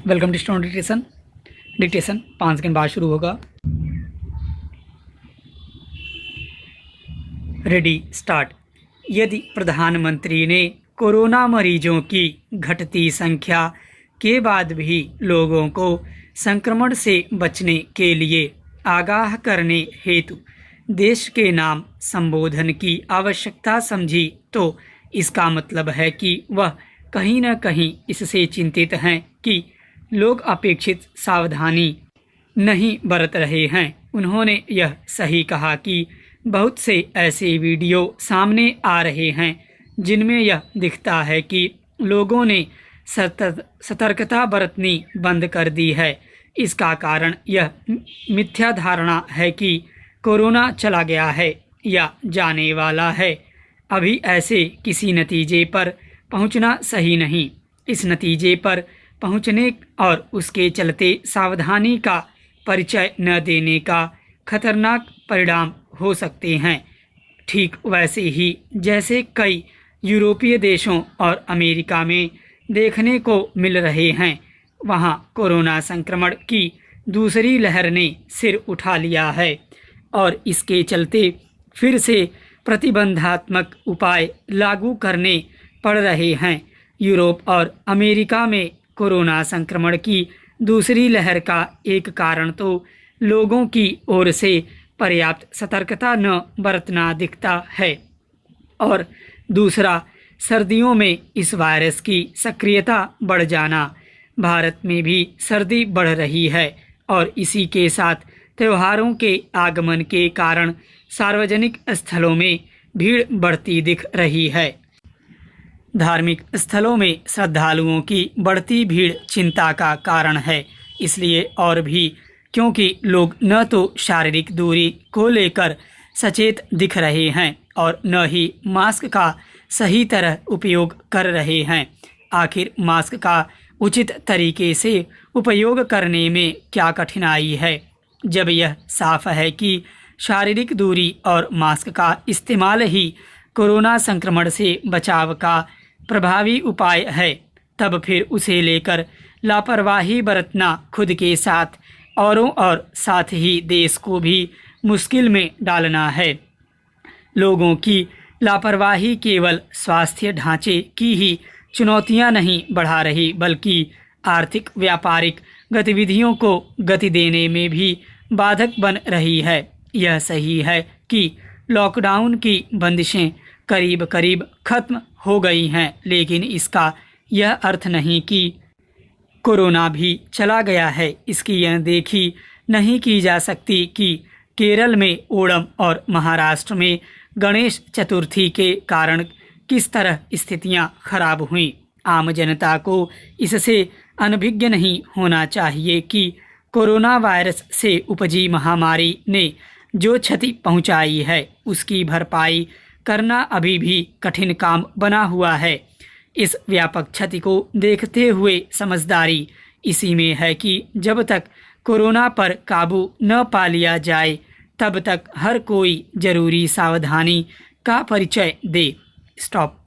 Welcome to student dictation 5 second बाद शुरू होगा। Ready start. यदि प्रधानमंत्री ने कोरोना मरीजों की घटती संख्या के बाद भी लोगों को संक्रमण से बचने के लिए आगाह करने हेतु देश के नाम संबोधन की आवश्यकता समझी, तो इसका मतलब है कि वह कहीं न कहीं इससे चिंतित हैं कि लोग अपेक्षित सावधानी नहीं बरत रहे हैं। उन्होंने यह सही कहा कि बहुत से ऐसे वीडियो सामने आ रहे हैं जिनमें यह दिखता है कि लोगों ने सतर्कता बरतनी बंद कर दी है। इसका कारण यह मिथ्या धारणा है कि कोरोना चला गया है या जाने वाला है। अभी ऐसे किसी नतीजे पर पहुंचना सही नहीं। इस नतीजे पर पहुंचने और उसके चलते सावधानी का परिचय न देने का खतरनाक परिणाम हो सकते हैं। ठीक वैसे ही जैसे कई यूरोपीय देशों और अमेरिका में देखने को मिल रहे हैं, वहां कोरोना संक्रमण की दूसरी लहर ने सिर उठा लिया है और इसके चलते फिर से प्रतिबंधात्मक उपाय लागू करने पड़ रहे हैं। यूरोप और अमेरिका में कोरोना संक्रमण की दूसरी लहर का एक कारण तो लोगों की ओर से पर्याप्त सतर्कता न बरतना दिखता है और दूसरा सर्दियों में इस वायरस की सक्रियता बढ़ जाना। भारत में भी सर्दी बढ़ रही है और इसी के साथ त्योहारों के आगमन के कारण सार्वजनिक स्थलों में भीड़ बढ़ती दिख रही है। धार्मिक स्थलों में श्रद्धालुओं की बढ़ती भीड़ चिंता का कारण है, इसलिए और भी क्योंकि लोग न तो शारीरिक दूरी को लेकर सचेत दिख रहे हैं और न ही मास्क का सही तरह उपयोग कर रहे हैं। आखिर मास्क का उचित तरीके से उपयोग करने में क्या कठिनाई है, जब यह साफ है कि शारीरिक दूरी और मास्क का इस्तेमाल ही कोरोना संक्रमण से बचाव का प्रभावी उपाय है। तब फिर उसे लेकर लापरवाही बरतना खुद के साथ औरों और साथ ही देश को भी मुश्किल में डालना है। लोगों की लापरवाही केवल स्वास्थ्य ढांचे की ही चुनौतियां नहीं बढ़ा रही, बल्कि आर्थिक व्यापारिक गतिविधियों को गति देने में भी बाधक बन रही है। यह सही है कि लॉकडाउन की बंदिशें करीब करीब खत्म हो गई हैं, लेकिन इसका यह अर्थ नहीं कि कोरोना भी चला गया है। इसकी यह देखी नहीं की जा सकती कि केरल में ओणम और महाराष्ट्र में गणेश चतुर्थी के कारण किस तरह स्थितियां खराब हुईं। आम जनता को इससे अनभिज्ञ नहीं होना चाहिए कि कोरोना वायरस से उपजी महामारी ने जो क्षति पहुंचाई है, उसकी भरपाई करना अभी भी कठिन काम बना हुआ है। इस व्यापक क्षति को देखते हुए समझदारी इसी में है कि जब तक कोरोना पर काबू न पा लिया जाए, तब तक हर कोई जरूरी सावधानी का परिचय दे। स्टॉप।